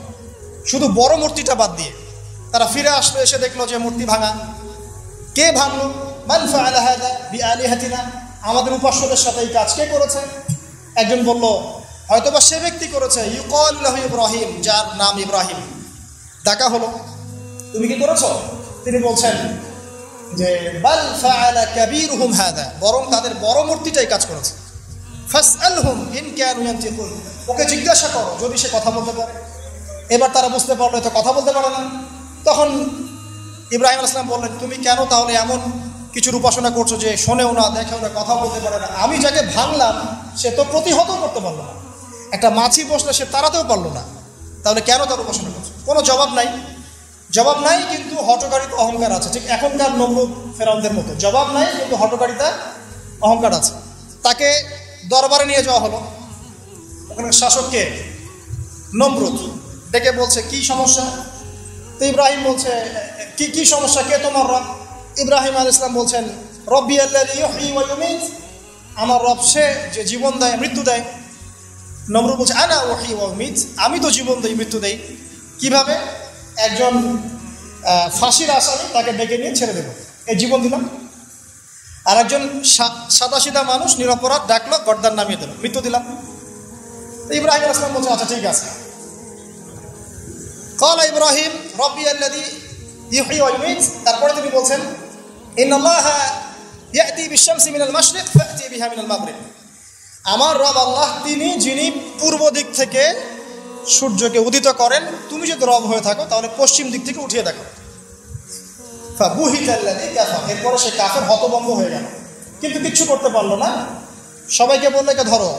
শুধু বড় মূর্তিটা বাদ দিয়ে। তারা ফিরে আসলো, এসে দেখলো যে মূর্তি ভাঙা। কে ভাঙলো? মান ফাআলা হাযা বিআলিহাতিনা, আমাদের উপাস্যদের সাথে এই কাজ কে করেছে? একজন বলল, হয়তোবা সে ব্যক্তি করেছে, ইউকাল লাহু ইব্রাহিম, যার নাম ইব্রাহিম। ডাকা হলো, তুমি কি করেছো? তিনি বলছেন যে বাল ফাআলা কাবীরুহুম হাযা, বরং তাদের বড় মূর্তিটাই কাজ করেছে। ফাসআলহুম ইন কানু ইয়ানতিকুন, ওকে জিজ্ঞাসা করো যদি সে কথা বলতে পারে। এবার তারা বুঝতে পারলো তো কথা বলতে পারে না। তখন ইব্রাহিম আলাইহিস সালাম বললেন, তুমি কেন তাহলে এমন কিছুর উপাসনা করছো যে শোনেও না, দেখেও না, কথা বলতে পারে না? আমি যাকে ভাঙলাম সে তো প্রতিহত করতে পারলো না, একটা মাছি বসলে সে তাড়াতেও পারলো না, তাহলে কেন তার উপাসনা করছো? কোনো জবাব নাই। জবাব নাই, কিন্তু হঠকারিতা অহংকার আছে, ঠিক এখনকার নমরুদ ফেরাউনদের মতো। জবাব নাই কিন্তু হঠকারিতা অহংকার আছে। তাকে দরবারে নিয়ে যাওয়া হলো। ওখানে শাসককে নমরুদ ডেকে বলছে, কি সমস্যা? তো ইব্রাহিম বলছে, কি সমস্যা, কে তোমার রব? ইব্রাহিম আলাইহিস সালাম বলছেন, রব্বি আল্লাযী ইউহয়ী ওয়া ইউমীত, আমার রব সে যে জীবন দেয়, মৃত্যু দেয়। নমরুদ বলছে, আনা উহয়ী ওয়া উমীত, আমি তো জীবন দেই, মৃত্যু দেই। কিভাবে? একজন ফাঁসির আসামি, তাকে ডেকে নিয়ে ছেড়ে দেব, এই জীবন দিলাম। আর একজন সাদাসিধা মানুষ নিরপরাধ ডাকলো, গর্দান নামিয়ে দিল, মৃত্যু দিলাম। তো ইব্রাহিম আলাইহিস সালাম বলছে, আচ্ছা ঠিক আছে। ক্বালা ইব্রাহিম রব্বি আল্লাযী ইউহয়ী ওয়া ইউমীত, তারপরে তিনি বলছেন, ইন্নাল্লাহা ইয়াতি বিশ-শামসি মিনাল মাশরিক ফাতি বিহা মিনাল মাগরিব, আমার রব আল্লাহ তিনি যিনি পূর্ব দিক থেকে সূর্যকে উদিত করেন, তুমি যদি রব হয়ে থাকো তাহলে পশ্চিম দিক থেকে উঠিয়ে দেখো। ফাবুহিতাল্লাযী কাফার, এরপরে সে কাফের, হতভম্ব হয়ে গেল, কিন্তু কিচ্ছু করতে পারলো না। সবাইকে বললে, একে ধরো।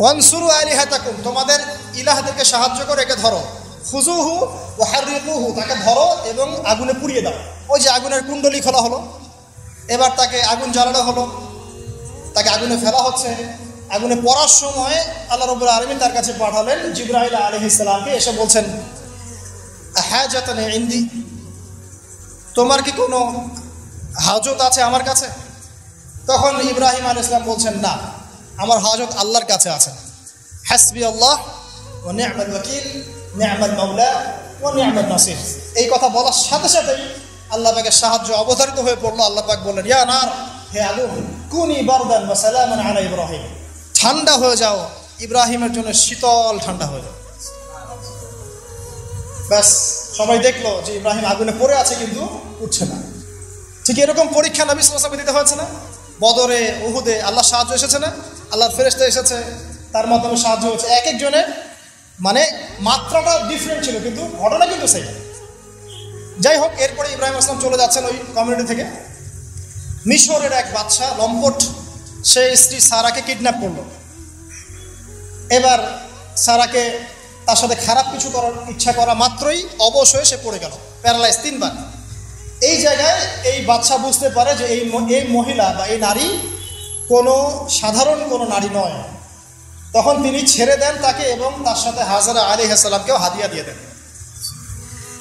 ওয়ানসুরু আলিহাতাকুম, তোমাদের ইলাহদেরকে সাহায্য করে একে ধরো। খুজুহু ওয়া হাররিকুহু, তাকে ধরো এবং আগুনে পুড়িয়ে দাও। ওই যে আগুনের কুণ্ডলি খোলা হলো, এবার তাকে আগুন জ্বালানো হলো, তাকে আগুনে ফেলা হচ্ছে। আগুনে পড়ার সময় আল্লাহ রাব্বুল আলামিন তার কাছে পাঠালেন জিবরাইল আলাইহিস সালামকে, এসে বলছেন, হাজাতান ইনদি, তোমার কি কোনো হাজত আছে আমার কাছে? তখন ইব্রাহিম আলাইহিস সালাম বলছেন, না, আমার হাজত আল্লাহর কাছে আছে। হাসবি আল্লাহ ওয়া নি'মাল ওয়াকিল, নি'মাল মাওলা ওয়া নি'মান নাসির। এই কথা বলার সাথে সাথেই আল্লাহ পাকের সাহায্য অবধারিত হয়ে পড়লো। আল্লাহ পাক বললেন, ইয়া নার, হে আগুন, কুনি বারদান ওয়া সালামান আলা ইব্রাহিম, ঠান্ডা হয়ে যাও, ইব্রাহিমের জন্য শীতল ঠান্ডা হয়ে যাও। ব্যাস, সবাই দেখলো যে ইব্রাহিম আগুনে পড়ে আছে কিন্তু উঠছে না। ঠিক এরকম পরীক্ষা নবী সাল্লাল্লাহু আলাইহি ওয়াসাল্লাম দিতে হয়েছে না? বদরে, উহুদে আল্লাহর সাহায্য এসেছে না? আল্লাহর ফেরেশতা এসেছে, তার মাধ্যমে সাহায্য হয়েছে। এক একজনের মানে মাত্রাটা ডিফারেন্ট ছিল, কিন্তু ঘটনা কিন্তু সেই। যাই হোক, এরপরে ইব্রাহিম আলাইহিস সালাম চলে যাচ্ছেন ওই কমিউনিটি থেকে। মিশরের এক বাদশা লম্পট, সে স্ত্রী সারাকে কিডন্যাপ করলো। এবার সারাকে তার সাথে খারাপ কিছু করার ইচ্ছা করা মাত্রই অবশ হয়ে সে পড়ে গেল, প্যারালাইজ 3 বার। এই জায়গায় এই বাদশা বুঝতে পারে যে এই মহিলা বা এই নারী কোনো সাধারণ কোনো নারী নয়। তখন তিনি ছেড়ে দেন তাকে এবং তার সাথে হাজরা আলাইহিস সালামকেও হাদিয়া দিয়ে দেন।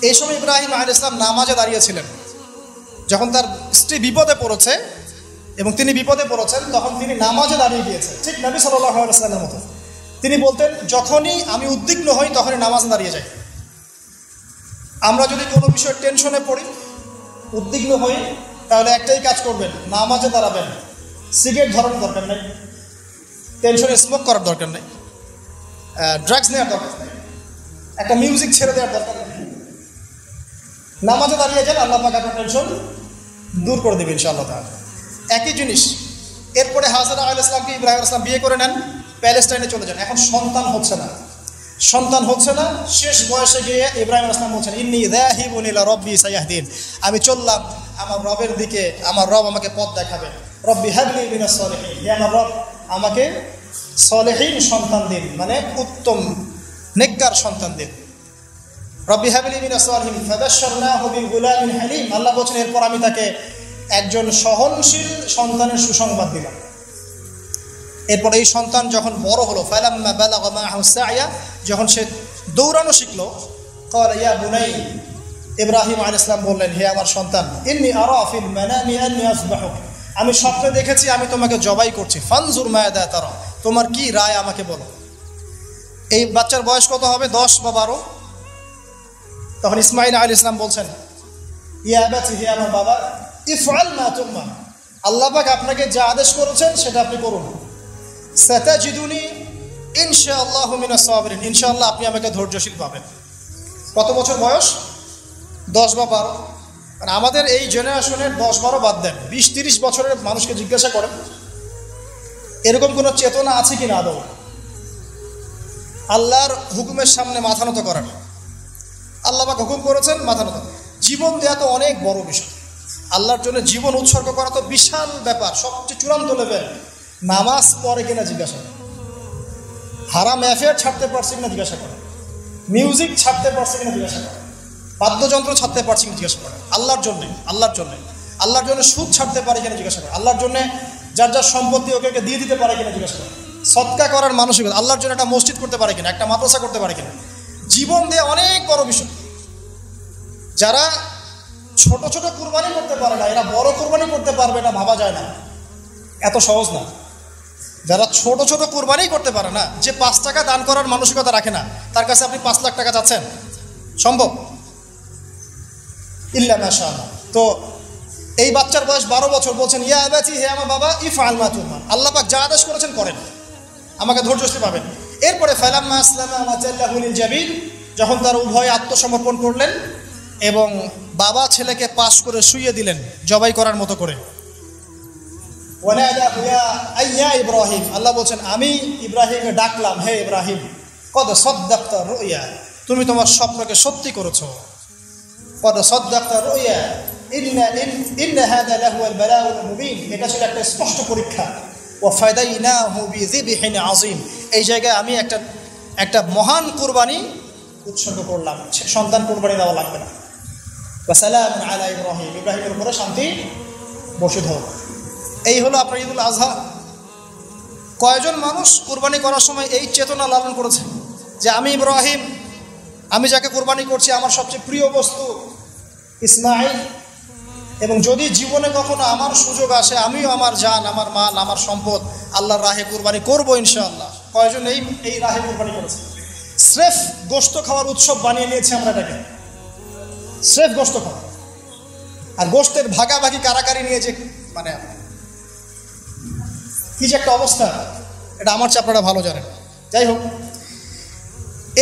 এই সময় ইব্রাহিম আলাইহিস সালাম নামাজে দাঁড়িয়েছিলেন। যখন তার স্ত্রী বিপদে পড়েছে এবং তিনি বিপদে পড়েছেন, তখন তিনি নামাজে দাঁড়িয়ে গিয়েছেন, ঠিক নবী সাল্লাল্লাহু আলাইহি ওয়াসাল্লামের মতো। তিনি বলতেন, যখনই আমি উদ্বিগ্ন হই তখনই নামাজে দাঁড়িয়ে যাই। আমরা যদি কোনো বিষয়ে টেনশনে পড়ি, উদ্বিগ্ন হই, তাহলে একটাই কাজ করবেন, নামাজে দাঁড়াবেন। সিগারেট ধরানোর দরকার নেই, টেনশনে স্মোক করার দরকার নেই, ড্রাগস নেওয়ার দরকার নেই, একটা মিউজিক ছেড়ে দেওয়ার দরকার নেই। নামাজে দাঁড়িয়ে যান, আল্লাহ পাক আপনার টেনশন দূর করে দেবেন ইনশাআল্লাহ তাআলা। একই জিনিস। এরপরে হাজরা আলাইহিস সালামকে ইব্রাহিম আলাইহিস সালাম বিয়ে করে নেন, প্যালেস্টাইনে চলে যান। এখন সন্তান হচ্ছে না। শেষ বয়সে গিয়ে ইব্রাহিম আলাইহিস সালাম বলছেন, ইন্নী যাহিবুন ইলা রাব্বি সায়াহদিন, আমি চললাম আমার রবের দিকে, আমার রব আমাকে পথ দেখাবে। রব্বি হাবলি মিনাস সলিহিন, হে আমার রব আমাকে সলিহিন সন্তান দিন, মানে উত্তম নেককার সন্তান দিন। রব্বি হাবলি মিনাস সলিহিন ফাবাশশারনাহু বিগুলামিন হালিম, আল্লাহ বলেন এরপর আমি তাকে একজন সহনশীল সন্তানের সুসংবাদ দিলাম। এরপর এই সন্তান যখন বড় হলো, ফালাম্মা বালাগা মাআহু সা'য়া, যখন সে দৌড়ানো শিখলো, ক্বালা ইয়া বুনাই, ইব্রাহিম আলাইহিস সালাম বললেন, হে আমার সন্তান, ইন্নী আরা ফিল মানামি আন্নী আসবাহুক, আমি স্বপ্নে দেখেছি আমি তোমাকে জবাই করছি, ফানজুর মাযা তারা, তোমার কি রায় আমাকে বলো। এই বাচ্চার বয়স কত হবে? 10 বা 12। তখন ইসমাঈল আলাইহিস সালাম বলছেন, ইয়া আবাতি, হে আমার বাবা, ইফআল মা তুমার, আল্লাহ পাক আপনাকে যা আদেশ করেছেন সেটা আপনি করুন। সাতাজিদুনি ইনশাআল্লাহু মিনাস সাবিরিন, ইনশাআল্লাহ আপনি আমাকে ধৈর্যশীল পাবেন। কত বছর বয়স? 10 বা 12। মানে আমাদের এই জেনারেশনের 10-12 বাদ দেন, 20-30 বছরের মানুষকে জিজ্ঞাসা করেন এরকম কোনো চেতনা আছে কিনা আদৌ আল্লাহর হুকুমের সামনে মাথা নত করার। আল্লাহ পাক হুকুম করেছেন, মাথা নত। জীবন দেওয়া তো অনেক বড় বিষয়, আল্লাহর জন্য জীবন উৎসর্গ করা তো বিশাল ব্যাপার, সবচেয়ে চূড়ান্ত লেভেল। নামাজ পড়ে কিনা জিজ্ঞাসা করে, হারাম অ্যাফেয়ার ছাড়তে পারছি কিনা জিজ্ঞাসা করে, মিউজিক ছাড়তে পারছি কিনা জিজ্ঞাসা করে, বাদ্যযন্ত্র ছাড়তে পারছি কিনা জিজ্ঞাসা করে, আল্লাহর জন্যে, আল্লাহর জন্যে, আল্লাহর জন্য সুদ ছাড়তে পারে কিনা জিজ্ঞাসা করে, আল্লাহর জন্য যার যার সম্পত্তি ওকে দিয়ে দিতে পারে কিনা জিজ্ঞাসা করে, সদকা করার মানসিকতা, আল্লাহর জন্য একটা মসজিদ করতে পারে কিনা, একটা মাদ্রাসা করতে পারে কিনা। জীবন দেওয়া অনেক বড় বিষয়। যারা ছোট ছোট কুরবানি করতে পারে না, এরা বড় কুরবানি করতে পারবে না ভাবা যায় না, এত সহজ না। যারা ছোট ছোট কুরবানি করতে পারে না, যে 5 টাকা দান করার মানসিকতা রাখে না, তার কাছে আপনি 5 লাখ টাকা চাচ্ছেন, সম্ভব? ইল্লা মাশাআল্লাহ। তো এই বাচ্চার বয়স 12 বছর, বলছেন, ইয়া আবাতি, হে আমার বাবা, ইফআল মা তুমার, আল্লাহ পাক যা আদেশ করেছেন করেন, আমাকে ধৈর্যশীল পাবেন। এরপরে ফালাম্মা আসলামা ওয়া তাল্লাহু লিল জাবিন, যখন তারা উভয়ে আত্মসমর্পণ করলেন এবং বাবা ছেলেকে পাশ করে শুইয়ে দিলেন জবাই করার মতো করে। ওয়ানাদাহু ইয়া ইব্রাহিম, আল্লাহ বলছেন, আমি ইব্রাহিমকে ডাকলাম, হে ইব্রাহিম, কদ সাদ্দাকতা রুইয়া, তুমি তোমার স্বপ্নকে সত্যি করেছো। কদ সাদ্দাকতা রুইয়া ইন্না হাযা লাহুয়াল বালাউল মুবিন, এটা ছিল একটা স্পষ্ট পরীক্ষা। ওয়া ফাদাইনাহু বিযিবহিন আযীম, এই জায়গায় আমি একটা মহান কুরবানি উৎসর্গ করলাম, সন্তান কুরবানি দেওয়া লাগবে না। ওয়া সালামুন আলা ইব্রাহিম, ইব্রাহিমের উপরে শান্তি বর্ষিত হোক। এই হলো আপনার ঈদুল আজহা। কয়জন মানুষ কুরবানি করার সময় এই চেতনা লালন করেছে যে আমি ইব্রাহিম, আমি যাকে কুরবানি করছি আমার সবচেয়ে প্রিয় বস্তু ইসমাঈল, এবং যদি জীবনে কখনো আমার সুযোগ আসে আমিও আমার জান, আমার মাল, আমার সম্পদ আল্লাহর রাহে কুরবানি করবো ইনশাআল্লাহ। কয়জন এই রাহে কুরবানি করেছে? স্রেফ গোশত খাওয়ার উৎসব বানিয়ে নিয়েছে আমরা এটাকে, স্রেফ গোশত খাওয়া। আর গোশতের ভাগাভাগি কারাকারি নিয়ে যে মানে কি যে একটা অবস্থা, এটা আমার চেয়ে আপনারা ভালো জানেন। যাই হোক,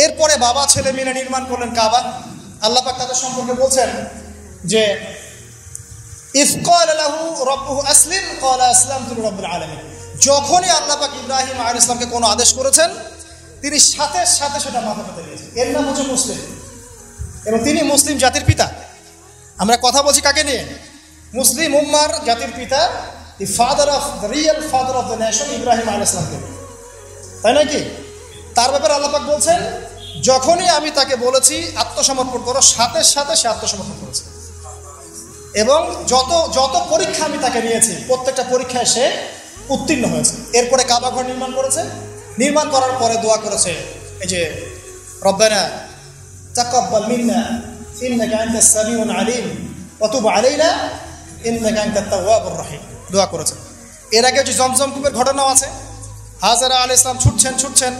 এরপরে বাবা ছেলে মিলে নির্মাণ করলেন কাবা। আল্লাহ পাক তাদের সম্পর্কে বলছেন যে ইয ক্বালা লাহু রাব্বুহু আসলিম ক্বালা আসলামতু লিরাব্বিল আলামিন, যখনই আল্লাহ পাক ইব্রাহিম আলাইহিস সালামকে কোনো আদেশ করেছেন তিনি সাথে সাথে সেটা মাথা পেতে নিয়েছেন। এর নাম হচ্ছে মুসলিম, এবং তিনি মুসলিম জাতির পিতা। আমরা কথা বলছি কাকে নিয়ে? মুসলিম উম্মার জাতির পিতা, the father of the real father of the nation, Ibrahim আলাইহিস সালামকে, তাই নাকি? তার ব্যাপারে আল্লাহ পাক বলছেন যখনই আমি তাকে বলেছি আত্মসমর্পণ করো, সাথে সাথে সে আত্মসমর্পণ করেছে। এবং যত পরীক্ষা আমি তাকে নিয়েছি প্রত্যেকটা পরীক্ষায় সে উত্তীর্ণ হয়েছে। এরপরে কাবা ঘর নির্মাণ করেছে, নির্মাণ করার পরে দোয়া করেছে, এই যে রব্বানা তাকাব্বাল মিন্না ইন্নাকা আনতাস সামিউল আলিম ওয়া তুব আলাইনা ইন্নাকা আনতাত তাওয়াবুর রহিম, দোয়া করেছে। এর আগে যে জমজম কূপের ঘটনাও আছে, হাজরা আলাইহিস সালাম ছুটছেন,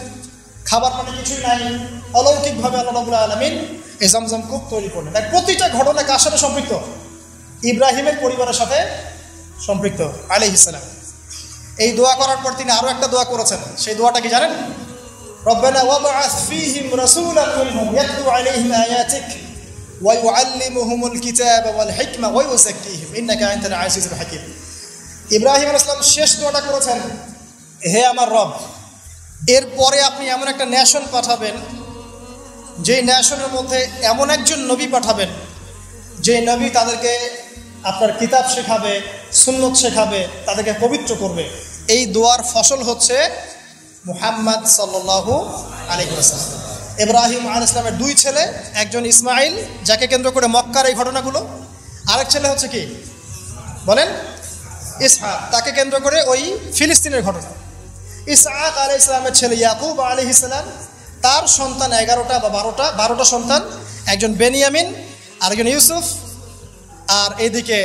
খাবার পানি কিছুই নাই, অলৌকিকভাবে আল্লাহ রাব্বুল আলামিন এই জমজম কূপ তৈরি করলেন। তাই প্রতিটা ঘটনা কার সাথে সম্পৃক্ত? ইব্রাহিমের পরিবারের সাথে সম্পৃক্ত আলাইহিস সালাম। এই দোয়া করার পর তিনি আরো একটা দোয়া করেছেন, সেই দোয়াটা কি জানেন? রব্বানা ওয়াবআস ফীহিম রাসূলান মিনহুম ইয়াতলু আলাইহিম আয়াতিক ওয়া ইউআল্লিমুহুমুল কিতাবা ওয়াল হিকমা ওয়া ইউযাক্কিহিম ইন্নাকা আনতাল আজিজুল হাকীম। ইব্রাহিম আলাইহিস সালাম শেষ দোয়াটা করেছেন, হে আমার রব, এরপরে আপনি এমন একটা নেশন পাঠাবেন, যেই নেশনের মধ্যে এমন একজন নবী পাঠাবেন যে নবী তাদেরকে আপনার কিতাব শেখাবে, সুন্নত শেখাবে, তাদেরকে পবিত্র করবে। এই দোয়ার ফসল হচ্ছে মুহাম্মদ সাল্লাল্লাহু আলাইহি ওয়াসাল্লাম। ইব্রাহিম আলাইহিস সালামের 2 ছেলে, একজন ইসমাঈল যাকে কেন্দ্র করে মক্কার এই ঘটনাগুলো, আরেক ছেলে হচ্ছে কি বলেন ইসহাক, তাকে কেন্দ্র করে ওই ফিলিস্তিনের ঘটনা। ইসহাক আলাইহিস সালামের ছেলে ইয়াকুব আলাইহিস সালাম, তার সন্তান 11টা বা 12টা সন্তান, একজন বেনিয়ামিন, আরেকজন ইউসুফ, আর এইদিকে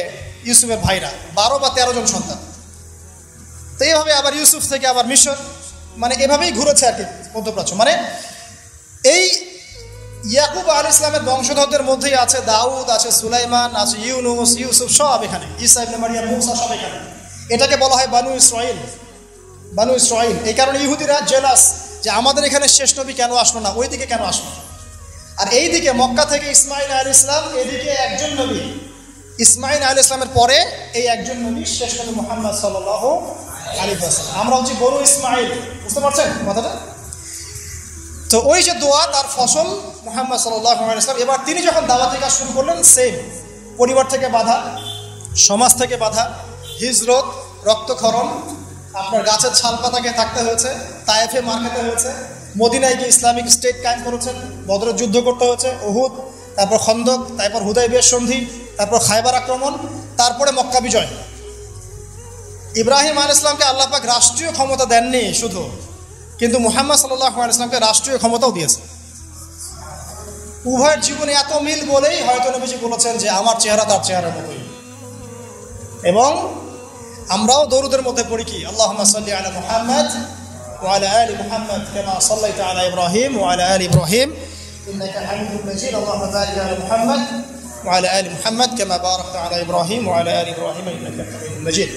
ইউসুফের ভাইরা 12 বা 13 জন সন্তান। তো এইভাবে আবার ইউসুফ থেকে আবার মিশর, মানে এভাবেই ঘুরেছে আর কি মধ্যপ্রাচ্য। মানে এই ইয়াকুব আলাইহিস সালামের বংশধরদের মধ্যেই আছে দাউদ, আছে সুলাইমান, আছে ইউনুস, ইউসুফ, সব এখানে, ঈসা ইবনে মারইয়াম, মূসা, সব এখানে। এটাকে বলা হয় বানু ইসরাইল। বানু ইসরাইল, এই কারণে ইহুদিরা জেলাস যে আমাদের এখানে শেষ নবী কেন আসলো না, ওইদিকে কেন আসলো। আর এইদিকে মক্কা থেকে ইসমাইল আলাইহিস সালাম, এদিকে একজন নবী, ইসমাইল আলাইহিস সালামের পরে এই একজন নবী শেষ নবী মুহাম্মদ সাল্লাল্লাহু আলাইহি ওয়াসাল্লাম। আমরা হচ্ছে বনু ইসমাইল, বুঝতে পারছেন কথাটা? তো ওই যে দোয়া, তার ফসল মুহাম্মদ সাল্লাল্লাহু আলাইহি ওয়াসাল্লাম। এবার তিনি যখন দাওয়াতের কাজ শুরু করলেন, সেম পরিবার থেকে বাধা, সমাজ থেকে বাধা, হিজরত, রক্তক্ষরণ, আপনার গাছের ছাল পাতাকে থাকতে হয়েছে, তায়েফে মার খেতে হয়েছে, মদিনায় গিয়ে ইসলামিক স্টেট কায়েম করেছেন, বদরের যুদ্ধ করতে হয়েছে, উহুদ, তারপর খন্দক, তারপর হুদাইবিয়ার সন্ধি, তারপর খায়বার আক্রমণ, তারপরে মক্কা বিজয়। ইব্রাহিম আলাইহিস সালামকে আল্লাহ পাক রাষ্ট্রীয় ক্ষমতা দেননি শুধু, কিন্তু মুহাম্মদ সাল্লাল্লাহু আলাইহি ওয়াসাল্লামকে রাষ্ট্রীয় ক্ষমতাও দিয়েছে। উভয়ের জীবনে এত মিল বলেই হয়তো নবীজি বলেছেন যে আমার চেহারা তার চেহারার মতোই। এবং আমরাও দরুদের মধ্যে পড়ি কি, আল্লাহুম্মা সাল্লি আলা মুহাম্মদ ওয়া আলা আলি মুহাম্মদ কামা সাল্লাইতা আলা ইব্রাহিম ওয়া আলা আলি ইব্রাহিম ইন্নাকা হামিদুম মাজিদ, আল্লাহুম্মা বারিক আলা মুহাম্মদ ওয়া আলা আলি মুহাম্মদ কামা বারাকতা আলা ইব্রাহিম ওয়া আলা আলি ইব্রাহিম ইন্নাকা হামিদুম মাজিদ।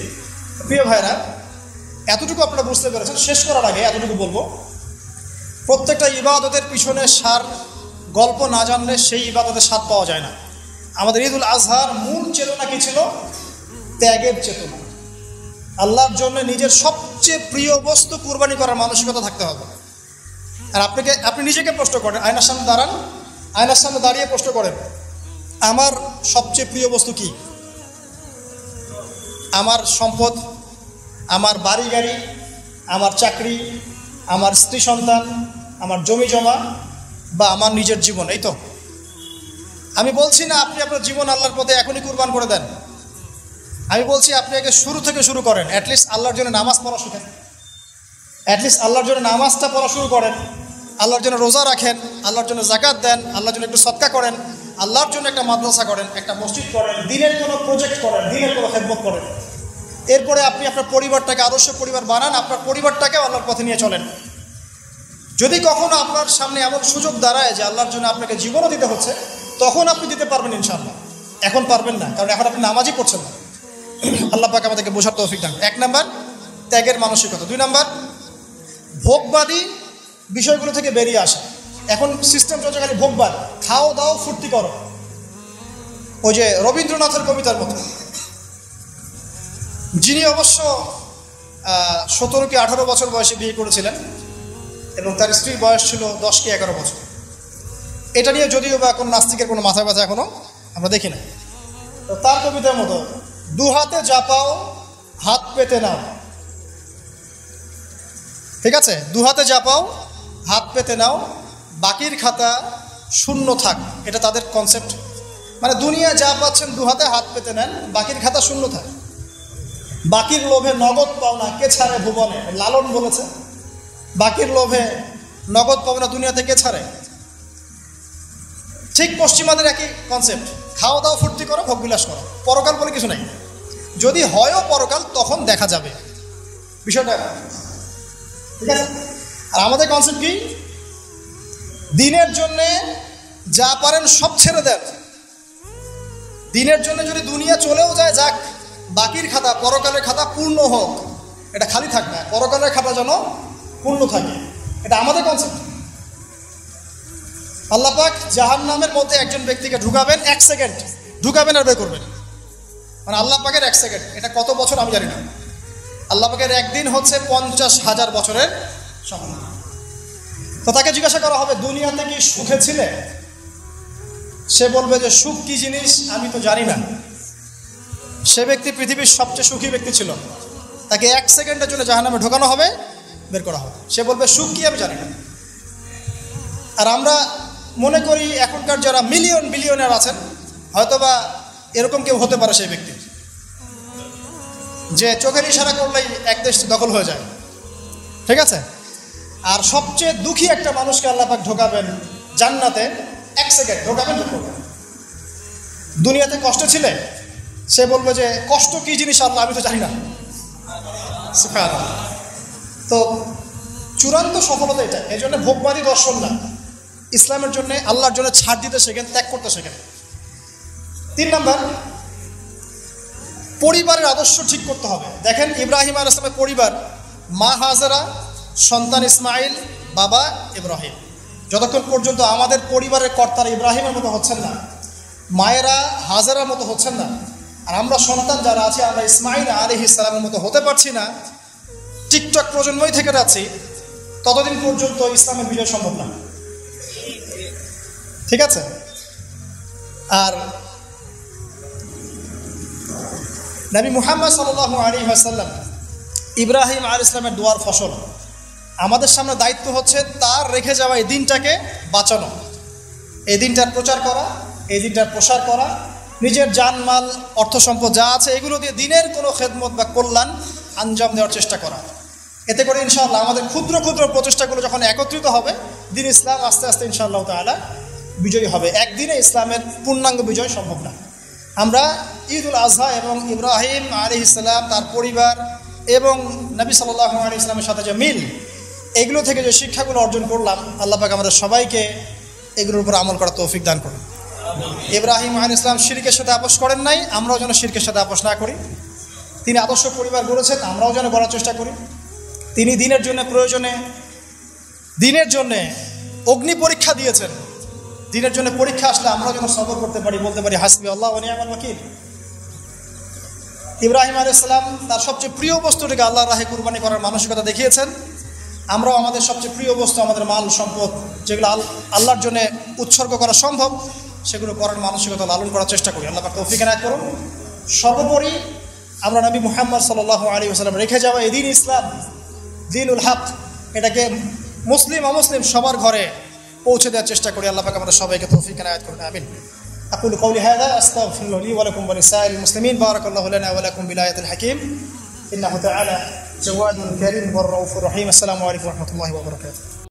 প্রিয় ভাইরা, এতটুকু আপনারা বুঝতে পেরেছেন। শেষ করার আগে এতটুকু বলবো, প্রত্যেকটা ইবাদতের পিছনে সার গল্প না জানলে সেই ইবাদতের স্বাদ পাওয়া যায় না। আমাদের ঈদুল আজহার মূল চেতনা কি ছিল? ত্যাগের চেতনা। আল্লাহর জন্য নিজের সবচেয়ে প্রিয় বস্তু কুরবানি করার মানসিকতা থাকতে হবে। আর আপনি নিজেকে প্রশ্ন করেন, আয়নার সামনে দাঁড়ান, আয়নার সামনে দাঁড়িয়ে প্রশ্ন করেন, আমার সবচেয়ে প্রিয় বস্তু কি? আমার সম্পদ, আমার বাড়ি গাড়ি, আমার চাকরি, আমার স্ত্রী সন্তান, আমার জমি জমা, বা আমার নিজের জীবন? এই তো। আমি বলছি না আপনি আপনার জীবন আল্লাহর পথে এখনই কুরবান করে দেন। আমি বলছি আপনি আগে শুরু থেকে শুরু করেন। অ্যাটলিস্ট আল্লাহর জন্য নামাজ পড়া শিখেন, অ্যাটলিস্ট আল্লাহর জন্য নামাজটা পড়া শুরু করেন, আল্লাহর জন্য রোজা রাখেন, আল্লাহর জন্য যাকাত দেন, আল্লাহর জন্য একটু সদকা করেন, আল্লাহর জন্য একটা মাদ্রাসা করেন, একটা মসজিদ করেন, দিনের কোনো প্রজেক্ট করেন, দিনের কোনো খেদমত করেন। এরপরে আপনি আপনার পরিবারটাকে আদর্শ পরিবার বানান, আপনার পরিবারটাকে আল্লাহর পথে নিয়ে চলেন। যদি কখনো আপনার সামনে এমন সুযোগ দাঁড়ায় যে আল্লাহর জন্য আপনাকে জীবনও দিতে হচ্ছে, তখন আপনি দিতে পারবেন ইনশাআল্লাহ। এখন পারবেন না, কারণ এখন আপনি নামাজই পড়ছেন না। আল্লাহ পাক আমাদেরকে বোঝার তৌফিক দান। 1 নাম্বার ত্যাগের মানসিকতা। 2 নাম্বার ভোগবাদী বিষয়গুলো থেকে বেরিয়ে আসা। এখন সিস্টেম চলছে খালি ভোগবাদ, খাও দাও ফুর্তি করো। ওই যে রবীন্দ্রনাথের কবিতার মতো, যিনি অবশ্য 17 কি 18 বছর বয়সে বিয়ে করেছিলেন এবং তার স্ত্রীর বয়স ছিল 10 কি 11 বছর। এটা নিয়ে যদিও বা কোনো নাস্তিকের কোনো মাথা ব্যথা এখনো আমরা দেখি না। তো তার কবিতার মতো, 2 হাতে জাপাও হাত পেতে নাও, ঠিক আছে? 2 হাতে জাপাও হাত পেতে নাও, বাকির খাতা শূন্য থাক। এটা তাদের কনসেপ্ট। মানে দুনিয়া যা পাচ্ছেন 2 হাতে হাত পেতে নেন, বাকির খাতা শূন্য থাক। বাকির লোভে নগদ পাও না কে ছাড়ে ভুবনে, লালন বলেছে। বাকির লোভে নগদ পাও না দুনিয়াতে কে ছাড়ে। ঠিক পশ্চিমাদের একই কনসেপ্ট, খাওয়া দাওয়া ফুর্তি করো, ভোগ বিলাস করো, পরকাল বলে কিছু নাই। যদি হয়ও পরকাল তখন দেখা যাবে বিষয়টা, ঠিক আছে? আর আমাদের কনসেপ্ট কি? দিনের জন্যে যা পারেন সব ছেড়ে দেন। দিনের জন্য যদি দুনিয়া চলেও যায় যাক, বাকির খাতা, পরকালের খাতা পূর্ণ হোক। এটা খালি থাক না, পরকালের খাতা যেন পূর্ণ থাকে। এটা আমাদের কনসেপ্ট। আল্লাহ পাক জাহান্নামের মধ্যে একজন ব্যক্তিকে ঢুকাবেন, 1 সেকেন্ড ঢুকাবেন আর বের করবেন। মানে আল্লাহ পাকের 1 সেকেন্ড, এটা কত বছর আমি জানি না। আল্লাহ পাকের একদিন হচ্ছে 50,000 বছরের সমান। তো তাকে জিজ্ঞাসা করা হবে, দুনিয়াতে কি সুখে ছিলে? সে বলবে যে সুখ কি জিনিস আমি তো জানি না। সে ব্যক্তি পৃথিবীর সবচেয়ে সুখী ব্যক্তি ছিল। তাকে 1 সেকেন্ডের জন্য জাহান্নামে ঢোকানো হবে, বের করা হবে। সে বলবে সুখ কি আমি জানি না। আর আমরা মনে করি এখনকার যারা মিলিয়ন বিলিয়নার আছেন, হয়তোবা এরকম কেউ হতে পারে সেই ব্যক্তি। যে চোখের ইশারা করলেই এক দেশ দখল হয়ে যায়, ঠিক আছে? আর সবচেয়ে দুঃখী একটা মানুষকে আল্লাহ পাক ঢোকাবেন জান্নাতে, 1 সেকেন্ড ঢোকাবেন। দুনিয়াতে কষ্ট ছিলে, সে বলবে যে কষ্ট কি জিনিস আল্লাহ আমি তো জানি না। সুবহানাল্লাহ। তো চূড়ান্ত সফলতা এটা। এই জন্য ভোগবাদী দর্শন না, ইসলামের জন্য আল্লাহর জন্য ছাড় দিতে শেখেন, ত্যাগ করতে শেখেন। 3 নাম্বার, পরিবারের আদর্শ ঠিক করতে হবে। দেখেন ইব্রাহিম আলাইহিস সালামের পরিবার, মা হাজারা, সন্তান ইসমাইল, বাবা ইব্রাহিম। যতক্ষণ পর্যন্ত আমাদের পরিবারের কর্তারা ইব্রাহিমের মতো হচ্ছেন না, মায়েরা হাজারার মতো হচ্ছেন না, আর আমরা সন্তান যারা আছি আমরা ইসমাইল আলাইহিস সালামের মতো হতে পারছি না, টিকটক প্রজন্মই থেকে যাচ্ছি, ততদিন পর্যন্ত ইসলামের বিজয় সম্ভব না। ঠিক আছে? আর নবী মুহাম্মদ সাল্লাল্লাহু আলাইহি ওয়াসাল্লাম ইব্রাহিম আলাইহিস সালামের দোয়ার ফসল। আমাদের সামনে দায়িত্ব হচ্ছে তার রেখে যাওয়া এই দিনটাকে বাঁচানো, এই দিনটার প্রচার করা, এই দিনটার প্রসার করা, নিজের জানমাল অর্থ সম্পদ যা আছে এগুলো দিয়ে দিনের কোনো খেদমত বা কল্যাণ আঞ্জাম দেওয়ার চেষ্টা করা। এতে করে ইনশাআল্লাহ আমাদের ক্ষুদ্র ক্ষুদ্র প্রচেষ্টাগুলো যখন একত্রিত হবে, দিন ইসলাম আস্তে আস্তে ইনশাআল্লাহ তাআলা বিজয়ী হবে। একদিনে ইসলামের পূর্ণাঙ্গ বিজয় সম্ভব না। আমরা ঈদুল আজহা এবং ইব্রাহিম আলাইহিস সালাম, তার পরিবার এবং নবী সাল্লাল্লাহু আলাইহি ওয়াসাল্লামের সাথে যে মিল, এগুলো থেকে যে শিক্ষাগুলো অর্জন করলাম, আল্লাহ পাক আমাদের সবাইকে এগুলোর উপর আমল করার তৌফিক দান করুন। ইব্রাহিম আলাইহিস সালাম শিরকের সাথে আপোষ করেন নাই, আমরাও যেন শিরকের সাথে আপোষ না করি। তিনি আদর্শ পরিবার গড়েছেন, আমরাও যেন গড়ার চেষ্টা করি। তিনি দিনের জন্য প্রয়োজনে, দিনের জন্যে অগ্নি পরীক্ষা দিয়েছেন। দিনের জন্য পরীক্ষা আসলে আমরাও যেন সবর করতে পারি, বলতে পারি হাসবি আল্লাহ ওয়া নি'মাল ওয়াকিল। ইব্রাহিম আলাইহিস সালাম তার সবচেয়ে প্রিয় বস্তুটিকে আল্লাহর রাহে কুরবানি করার মানসিকতা দেখিয়েছেন। আমরাও আমাদের সবচেয়ে প্রিয় বস্তু, আমাদের মাল সম্পদ, যেগুলো আল্লাহর জন্য উৎসর্গ করা সম্ভব, সেগুলো করার মানসিকতা লালন করার চেষ্টা করি। আল্লাহ পাক তৌফিক এনায়েত করুন। সর্বোপরি আমরা নবী মুহাম্মদ সাল্লাল্লাহু আলাইহি ওয়াসাল্লাম রেখে যাওয়া এই দিন ইসলাম, দিনুল হক, এটাকে মুসলিম অমুসলিম সবার ঘরে পৌঁছে দেওয়ার চেষ্টা করি। আল্লাহ পাক আমাদের সবাইকে তৌফিক এনায়েত করুন। আমিন। أقول قولي هذا أستغفر لي ولكم ولسائر المسلمين. بارك الله لنا ولكم بالآية الحكيم إنه تعالى جواد كريم والرؤوف الرحيم. السلام عليكم ورحمة الله وبركاته.